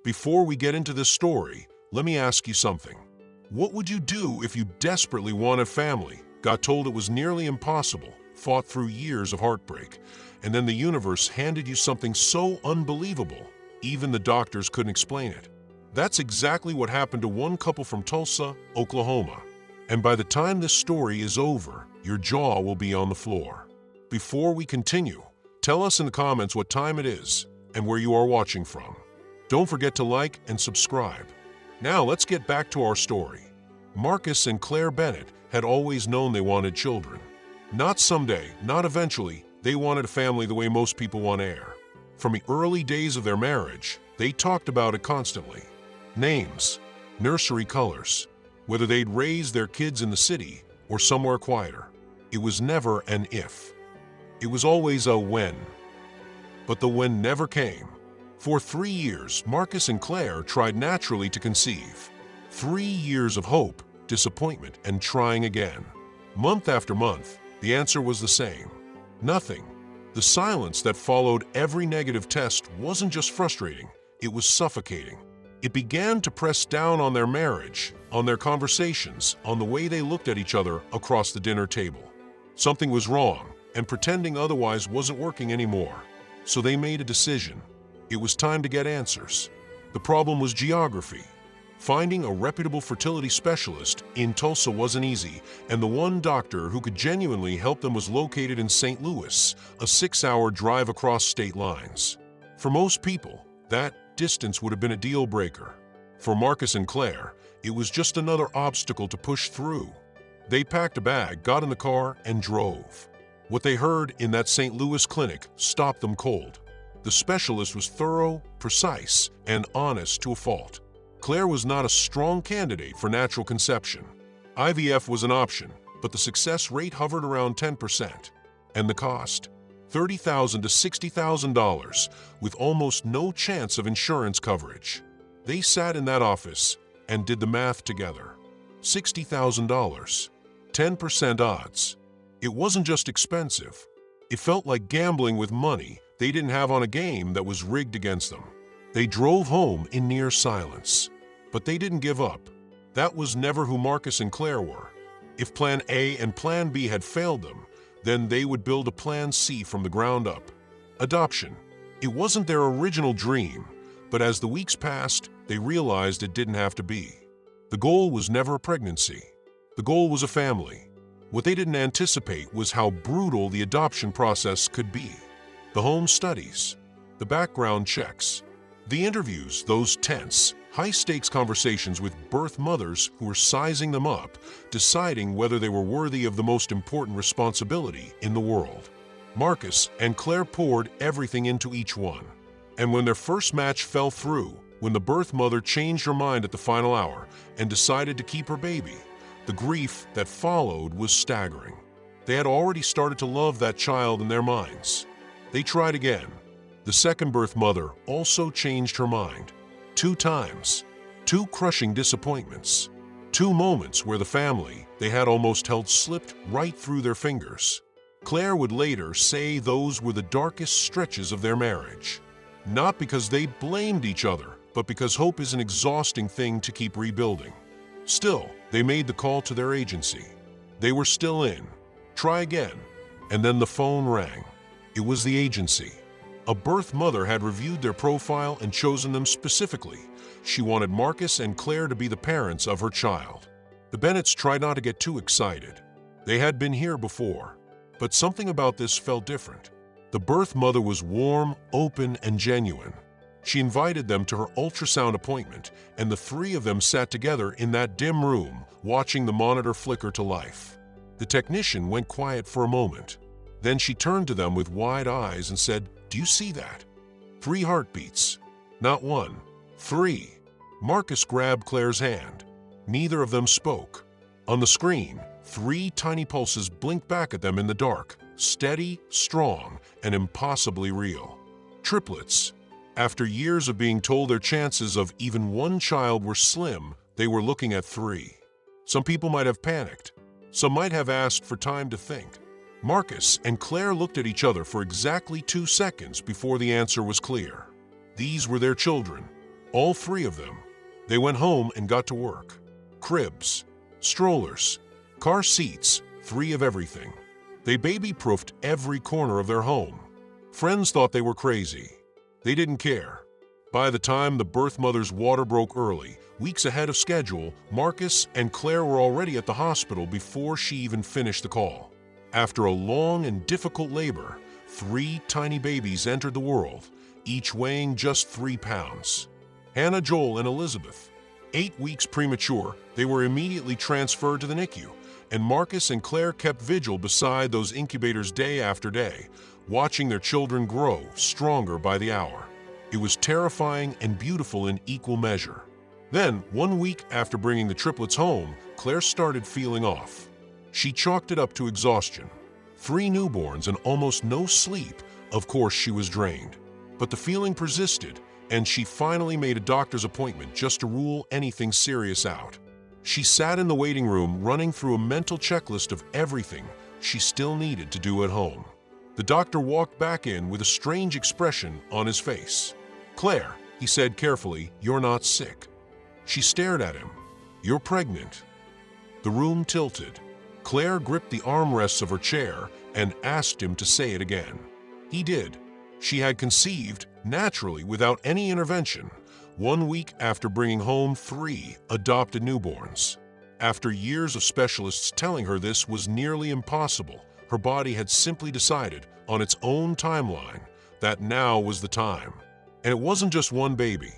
Before we get into this story, let me ask you something. What would you do if you desperately wanted family, got told it was nearly impossible, fought through years of heartbreak, and then the universe handed you something so unbelievable, even the doctors couldn't explain it? That's exactly what happened to one couple from Tulsa, Oklahoma. And by the time this story is over, your jaw will be on the floor. Before we continue, tell us in the comments what time it is and where you are watching from. Don't forget to like and subscribe. Now let's get back to our story. Marcus and Claire Bennett had always known they wanted children. Not someday, not eventually, they wanted a family the way most people want air. From the early days of their marriage, they talked about it constantly. Names, nursery colors, whether they'd raise their kids in the city or somewhere quieter. It was never an if. It was always a when. But the when never came. For 3 years, Marcus and Claire tried naturally to conceive. 3 years of hope, disappointment, and trying again. Month after month, the answer was the same. Nothing. The silence that followed every negative test wasn't just frustrating, it was suffocating. It began to press down on their marriage, on their conversations, on the way they looked at each other across the dinner table. Something was wrong, and pretending otherwise wasn't working anymore. So they made a decision. It was time to get answers. The problem was geography. Finding a reputable fertility specialist in Tulsa wasn't easy, and the one doctor who could genuinely help them was located in St. Louis, a 6-hour drive across state lines. For most people, that distance would have been a deal breaker. For Marcus and Claire, it was just another obstacle to push through. They packed a bag, got in the car, and drove. What they heard in that St. Louis clinic stopped them cold. The specialist was thorough, precise, and honest to a fault. Claire was not a strong candidate for natural conception. IVF was an option, but the success rate hovered around 10%. And the cost? $30,000 to $60,000, with almost no chance of insurance coverage. They sat in that office and did the math together. $60,000, 10% odds. It wasn't just expensive. It felt like gambling with money they didn't have on a game that was rigged against them. They drove home in near silence. But they didn't give up. That was never who Marcus and Claire were. If Plan A and Plan B had failed them, then they would build a Plan C from the ground up. Adoption. It wasn't their original dream, but as the weeks passed, they realized it didn't have to be. The goal was never a pregnancy. The goal was a family. What they didn't anticipate was how brutal the adoption process could be. The home studies, the background checks, the interviews, those tense, high-stakes conversations with birth mothers who were sizing them up, deciding whether they were worthy of the most important responsibility in the world. Marcus and Claire poured everything into each one. And when their first match fell through, when the birth mother changed her mind at the final hour and decided to keep her baby, the grief that followed was staggering. They had already started to love that child in their minds. They tried again. The second birth mother also changed her mind. 2 times. 2 crushing disappointments. 2 moments where the family they had almost held slipped right through their fingers. Claire would later say those were the darkest stretches of their marriage. Not because they blamed each other, but because hope is an exhausting thing to keep rebuilding. Still, they made the call to their agency. They were still in. Try again. And then the phone rang. It was the agency. A birth mother had reviewed their profile and chosen them specifically. She wanted Marcus and Claire to be the parents of her child. The Bennetts tried not to get too excited. They had been here before, but something about this felt different. The birth mother was warm, open, and genuine. She invited them to her ultrasound appointment, and the 3 of them sat together in that dim room, watching the monitor flicker to life. The technician went quiet for a moment. Then she turned to them with wide eyes and said, "Do you see that? 3 heartbeats. Not 1, 3. Marcus grabbed Claire's hand. Neither of them spoke. On the screen, 3 tiny pulses blinked back at them in the dark, steady, strong, and impossibly real. Triplets. After years of being told their chances of even 1 child were slim, they were looking at 3. Some people might have panicked. Some might have asked for time to think. Marcus and Claire looked at each other for exactly 2 seconds before the answer was clear. These were their children. All three of them. They went home and got to work. Cribs, strollers, car seats, three of everything. They baby-proofed every corner of their home. Friends thought they were crazy. They didn't care. By the time the birth mother's water broke early, weeks ahead of schedule, Marcus and Claire were already at the hospital before she even finished the call. After a long and difficult labor, 3 tiny babies entered the world, each weighing just 3 pounds. Hannah, Joel, and Elizabeth. 8 weeks premature, they were immediately transferred to the NICU, and Marcus and Claire kept vigil beside those incubators day after day, watching their children grow stronger by the hour. It was terrifying and beautiful in equal measure. Then, 1 week after bringing the triplets home, Claire started feeling off. She chalked it up to exhaustion. 3 newborns and almost no sleep. Of course, she was drained. But the feeling persisted, and she finally made a doctor's appointment just to rule anything serious out. She sat in the waiting room running through a mental checklist of everything she still needed to do at home. The doctor walked back in with a strange expression on his face. "Claire," he said carefully, "you're not sick." She stared at him. "You're pregnant." The room tilted. Claire gripped the armrests of her chair and asked him to say it again. He did. She had conceived, naturally, without any intervention, 1 week after bringing home 3 adopted newborns. After years of specialists telling her this was nearly impossible, her body had simply decided, on its own timeline, that now was the time. And it wasn't just one baby.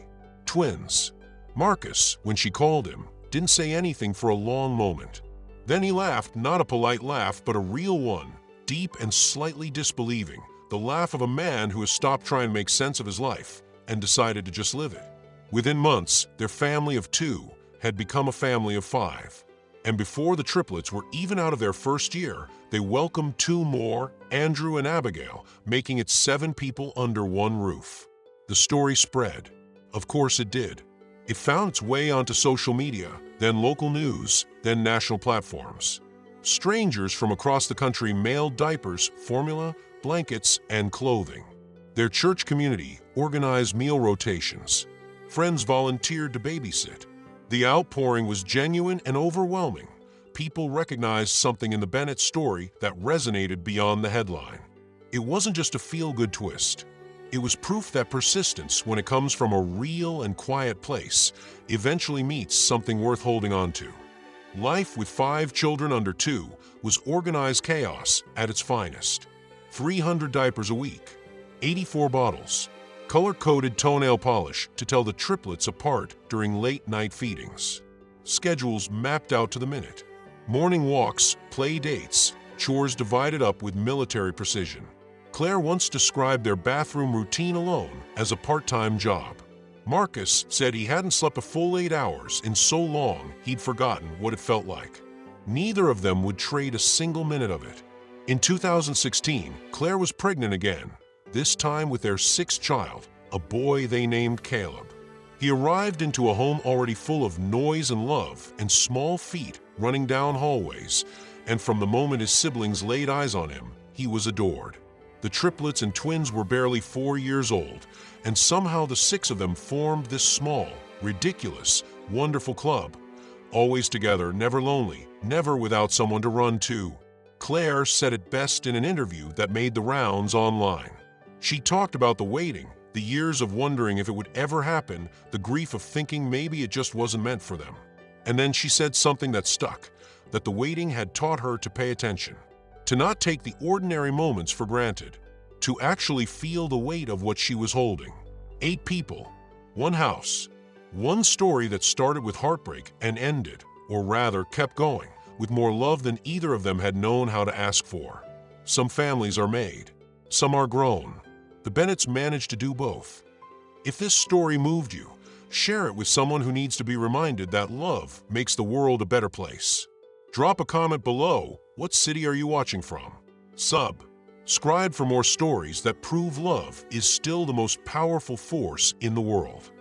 Twins. Marcus, when she called him, didn't say anything for a long moment. Then he laughed, not a polite laugh, but a real one, deep and slightly disbelieving, the laugh of a man who has stopped trying to make sense of his life and decided to just live it. Within months, their family of 2 had become a family of 5. And before the triplets were even out of their first year, they welcomed 2 more, Andrew and Abigail, making it 7 people under one roof. The story spread. Of course it did. It found its way onto social media, then local news, then national platforms. Strangers from across the country mailed diapers, formula, blankets, and clothing. Their church community organized meal rotations. Friends volunteered to babysit. The outpouring was genuine and overwhelming. People recognized something in the Bennett story that resonated beyond the headline. It wasn't just a feel-good twist. It was proof that persistence, when it comes from a real and quiet place, eventually meets something worth holding on to. Life with 5 children under 2 was organized chaos at its finest. 300 diapers a week, 84 bottles, color-coded toenail polish to tell the triplets apart during late-night feedings. Schedules mapped out to the minute. Morning walks, play dates, chores divided up with military precision. Claire once described their bathroom routine alone as a part-time job. Marcus said he hadn't slept a full 8 hours in so long he'd forgotten what it felt like. Neither of them would trade a single minute of it. In 2016, Claire was pregnant again, this time with their 6th child, a boy they named Caleb. He arrived into a home already full of noise and love and small feet running down hallways, and from the moment his siblings laid eyes on him, he was adored. The triplets and twins were barely 4 years old, and somehow the 6 of them formed this small, ridiculous, wonderful club. Always together, never lonely, never without someone to run to. Claire said it best in an interview that made the rounds online. She talked about the waiting, the years of wondering if it would ever happen, the grief of thinking maybe it just wasn't meant for them. And then she said something that stuck, that the waiting had taught her to pay attention, to not take the ordinary moments for granted, to actually feel the weight of what she was holding. 8 people, 1 house, 1 story that started with heartbreak and ended, or rather kept going, with more love than either of them had known how to ask for. Some families are made, some are grown. The Bennetts managed to do both. If this story moved you, share it with someone who needs to be reminded that love makes the world a better place. Drop a comment below. What city are you watching from? Subscribe for more stories that prove love is still the most powerful force in the world.